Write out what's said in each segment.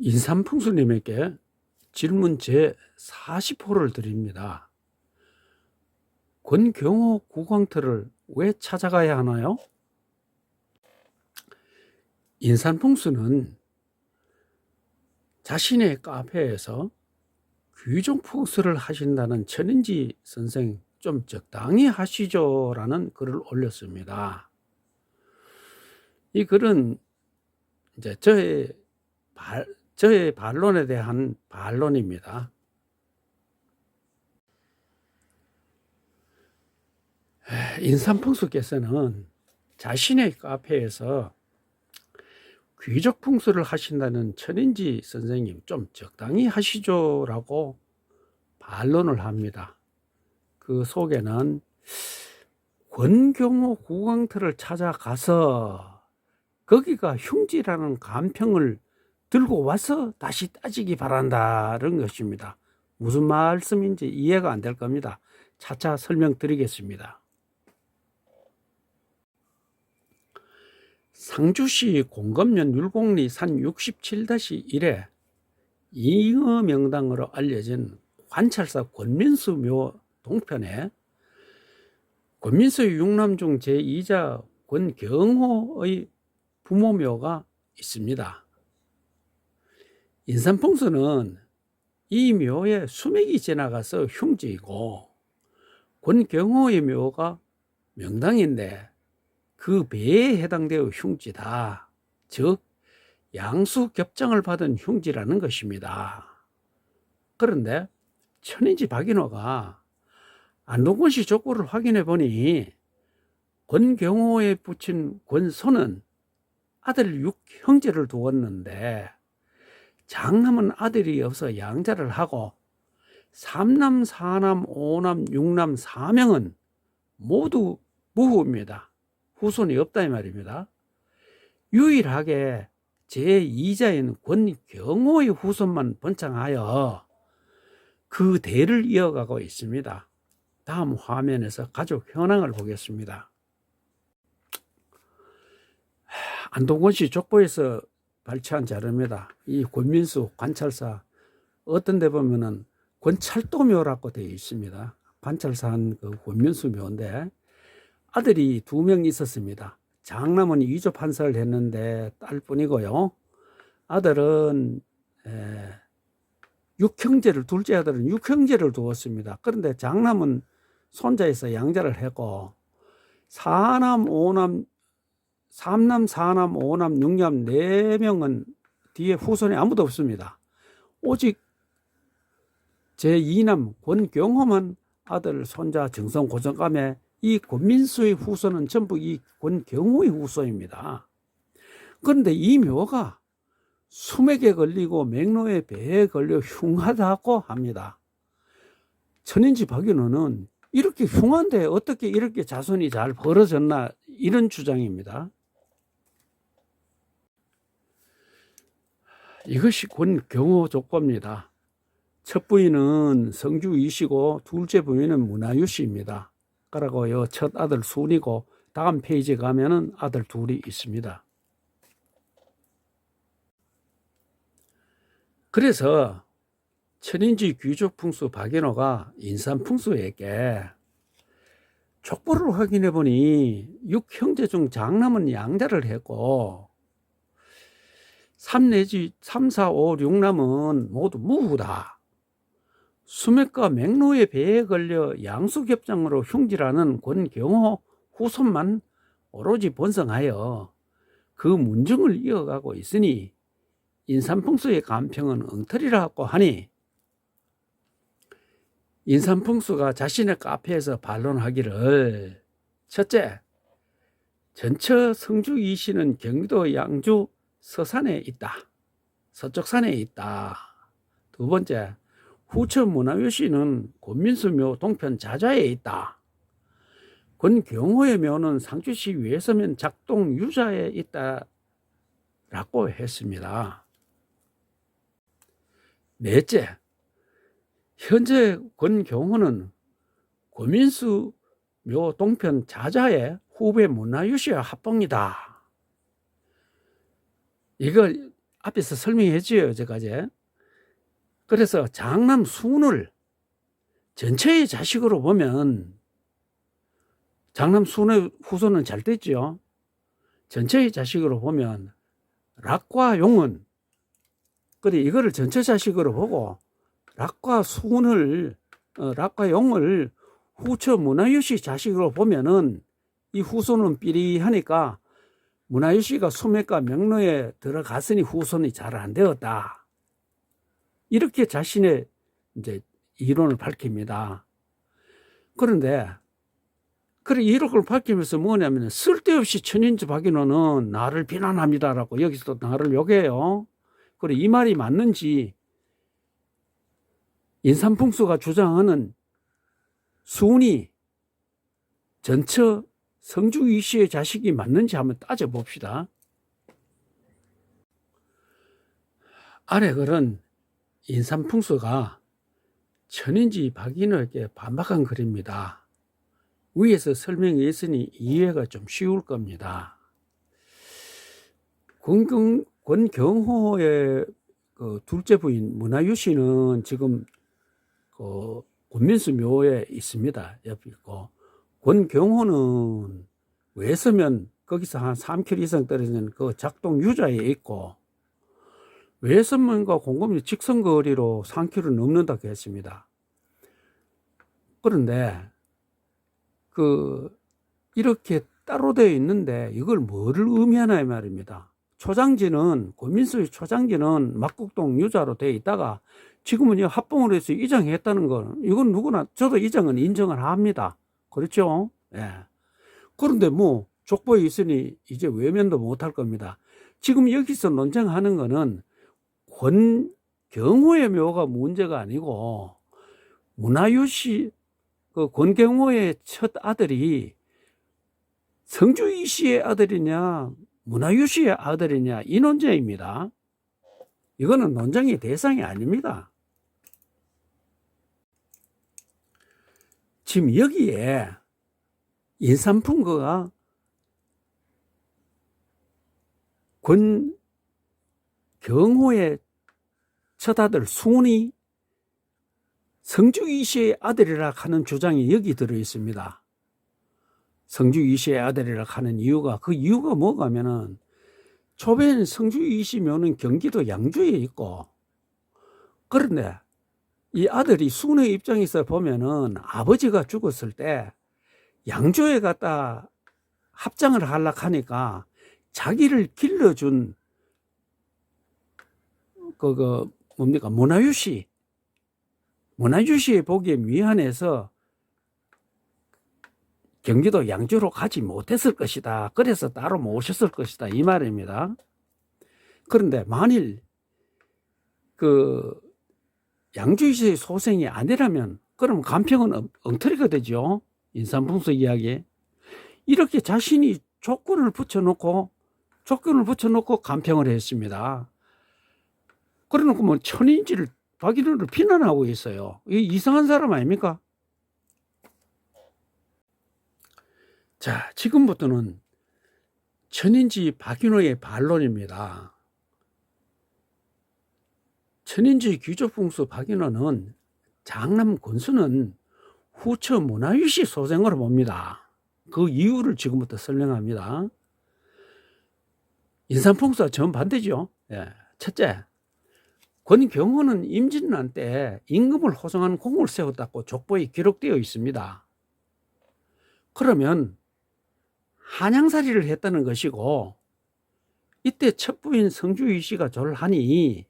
인삼풍수님에게 질문 제 40호를 드립니다. 권경호 국왕터를 왜 찾아가야 하나요? 인삼풍수는 자신의 카페에서 귀족풍수를 하신다는 천인지 선생 좀 적당히 하시죠 라는 글을 올렸습니다. 이 글은 이제 저의 반론에 대한 반론입니다. 인삼풍수께서는 자신의 카페에서 귀족 풍수를 하신다는 천인지 선생님 좀 적당히 하시죠 라고 반론을 합니다. 그 속에는 권경호 국왕터를 찾아가서 거기가 흉지라는 간평을 들고 와서 다시 따지기 바란다는 것입니다. 무슨 말씀인지 이해가 안 될 겁니다. 차차 설명드리겠습니다. 상주시 공검면 율곡리 산 67-1에 잉어 명당으로 알려진 관찰사 권민수 묘 동편에 권민수의 육남 중 제2자 권경호의 부모묘가 있습니다. 인삼풍수는 이 묘에 수맥이 지나가서 흉지이고 권경호의 묘가 명당인데 그 배에 해당되어 흉지다. 즉 양수 겹장을 받은 흉지라는 것입니다. 그런데 천인지 박인호가 안동권시 족보를 확인해 보니 권경호에 붙인 권소는 아들 6형제를 두었는데 장남은 아들이 없어 양자를 하고 3남, 4남, 5남, 6남, 4명은 모두 무후입니다. 후손이 없다 이 말입니다. 유일하게 제2자인 권경호의 후손만 번창하여 그 대를 이어가고 있습니다. 다음 화면에서 가족 현황을 보겠습니다. 안동권시 족보에서 발췌한 자료입니다. 이 권민수 관찰사 어떤 데 보면은 권찰도묘라고 되어 있습니다. 관찰사한 그 권민수 묘인데 아들이 2명 있었습니다. 장남은 2조 판사를 했는데 딸뿐이고요. 아들은 6형제를 둘째 아들은 6형제를 두었습니다. 그런데 장남은 손자에서 양자를 했고 3남, 4남, 5남, 6남 4명은 뒤에 후손이 아무도 없습니다. 오직 제2남 권경호만 아들, 손자, 정성, 고정감에 이 권민수의 후손은 전부 이 권경호의 후손입니다. 그런데 이 묘가 수맥에 걸리고 맥로의 배에 걸려 흉하다고 합니다. 천인지 박인호는 이렇게 흉한데 어떻게 이렇게 자손이 잘 벌어졌나 이런 주장입니다. 이것이 권경호 족보입니다. 첫 부인은 성주이시고 둘째 부인은 문화유씨입니다. 그러고요 첫 아들 순이고 다음 페이지에 가면은 아들 둘이 있습니다. 그래서 천인지 귀족풍수 박인호가 인삼풍수에게 족보를 확인해 보니 6형제 중 장남은 양자를 했고 3 내지 3, 4, 5, 6남은 모두 무후다. 수맥과 맥로의 배에 걸려 양수겹장으로 흉지라는 권경호 후손만 오로지 번성하여 그 문중을 이어가고 있으니 인삼풍수의 간평은 엉터리라고 하니 인삼풍수가 자신의 카페에서 반론하기를 첫째, 전처 성주 이씨는 경기도 양주 서산에 있다. 서쪽산에 있다. 두 번째, 후처 문화유씨는 권민수 묘 동편 자좌에 있다. 권경호의 묘는 상주시 외서면 작동 유자에 있다. 라고 했습니다. 넷째, 현재 권경호는 권민수 묘 동편 자좌의 후배 문화유씨와 합봉이다. 이걸 앞에서 설명했지요, 여기까지. 그래서 장남 순을 전체의 자식으로 보면 장남 순의 후손은 잘 됐죠. 전체의 자식으로 보면 락과 용은, 그래 이거를 전체 자식으로 보고 락과 순을 락과 용을 후처 문하유씨 자식으로 보면은 이 후손은 삐리하니까 문하유씨가 수맥과 명로에 들어갔으니 후손이 잘 안 되었다. 이렇게 자신의 이제 이론을 밝힙니다. 그런데 그래 이론을 밝히면서 뭐냐면 쓸데없이 천인지 박인호는 나를 비난합니다라고 여기서 또 나를 욕해요. 그래 이 말이 맞는지 인삼풍수가 주장하는 순이 전처 성주 이씨의 자식이 맞는지 한번 따져봅시다. 아래 글은 인삼풍수가 천인지 박인호에게 반박한 글입니다. 위에서 설명해 있으니 이해가 좀 쉬울 겁니다. 권경호의 그 둘째 부인 문하유 씨는 지금 그 권민수 묘에 있습니다. 옆에 있고, 권경호는 외서면 거기서 한 3km 이상 떨어진 그 작동 유자에 있고, 외서면과 공금리 직선거리로 3km 넘는다고 했습니다. 그런데 이렇게 따로 되어 있는데 이걸 뭐를 의미하나 이 말입니다. 초장지는 권민수의 초장지는 막국동 유자로 되어 있다가 지금은 합봉을 해서 이장했다는 건 이건 누구나 저도 이장은 인정을 합니다. 그렇죠? 예. 그런데 뭐 족보에 있으니 이제 외면도 못할 겁니다. 지금 여기서 논쟁하는 거는 권경호의 묘가 문제가 아니고 문하유 씨 그 권경호의 첫 아들이 성주이 씨의 아들이냐 문하유 씨의 아들이냐 이 논쟁입니다. 이거는 논쟁의 대상이 아닙니다. 지금 여기에 인삼풍거가 권경호의 첫 아들 순이 성주이 씨의 아들이라 하는 주장이 여기 들어 있습니다. 성주이 씨의 아들이라 하는 이유가 그 이유가 뭐가 하면은 초변 성주이 씨 묘는 경기도 양주에 있고, 그런데 이 아들이 순의 입장에서 보면은 아버지가 죽었을 때 양주에 갔다 합장을 하려고 하니까 자기를 길러준 뭡니까 문하유 씨의 보기에 미안해서 경기도 양주로 가지 못했을 것이다. 그래서 따로 모셨을 것이다. 이 말입니다. 그런데 만일 양주시의 소생이 아니라면 그럼 간평은 엉터리가 되죠. 인삼풍수 이야기. 이렇게 자신이 조건을 붙여놓고 간평을 했습니다. 그래놓고 뭐 천인지를 박인호를 비난하고 있어요. 이상한 사람 아닙니까? 자, 지금부터는 천인지 박인호의 반론입니다. 천인지 귀족풍수 박인호는 장남 권수는 후처 문하유 씨 소생으로 봅니다. 그 이유를 지금부터 설명합니다. 인삼풍수와 정반대죠. 예. 첫째, 권경호는 임진왜란 때 임금을 호송한 공을 세웠다고 족보에 기록되어 있습니다. 그러면 한양살이를 했다는 것이고, 이때 첫 부인 성주이 씨가 졸하니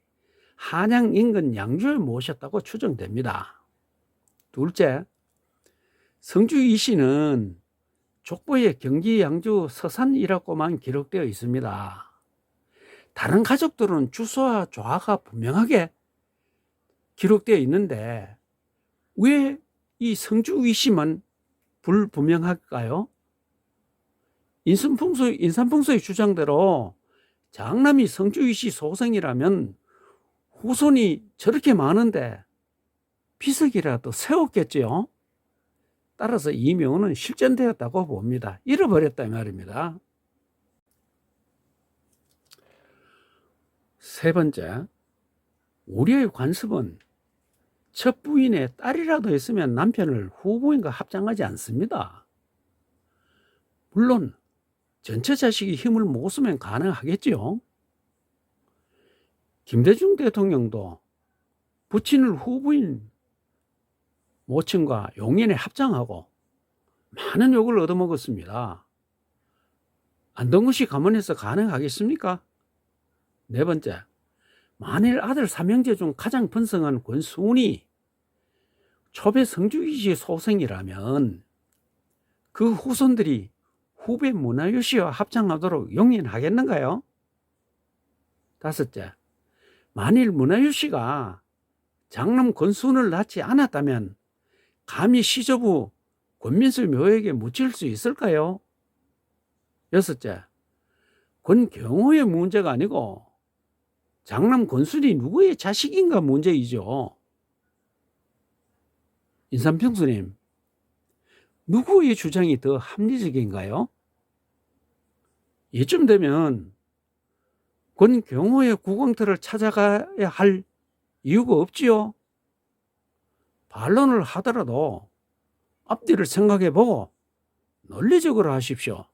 한양 인근 양주에 모셨다고 추정됩니다. 둘째, 성주이 씨는 족보에 경기 양주 서산이라고만 기록되어 있습니다. 다른 가족들은 주소와 조화가 분명하게 기록되어 있는데 왜 이 성주이 씨만 불분명할까요? 인삼풍수의 주장대로 장남이 성주이 씨 소생이라면 후손이 저렇게 많은데 비석이라도 세웠겠지요. 따라서 이 묘는 실존되었다고 봅니다. 잃어버렸다 이 말입니다. 세 번째, 우리의 관습은 첫 부인의 딸이라도 있으면 남편을 후보인과 합장하지 않습니다. 물론 전체 자식이 힘을 못 쓰면 가능하겠지요. 김대중 대통령도 부친을 후보인 모친과 용인에 합장하고 많은 욕을 얻어먹었습니다. 안동시 가문에서 가능하겠습니까? 네 번째, 만일 아들 삼형제 중 가장 번성한 권순이 초배 성주기시 소생이라면 그 후손들이 후배 문화유 씨와 합장하도록 용인하겠는가요? 다섯째, 만일 문화유 씨가 장남 권순을 낳지 않았다면 감히 시조부 권민수 묘에게 묻힐 수 있을까요? 여섯째, 권경호의 문제가 아니고 장남 권순이 누구의 자식인가 문제이죠. 인삼평수님, 누구의 주장이 더 합리적인가요? 이쯤 되면 권경호의 구강터를 찾아가야 할 이유가 없지요. 반론을 하더라도 앞뒤를 생각해보고 논리적으로 하십시오.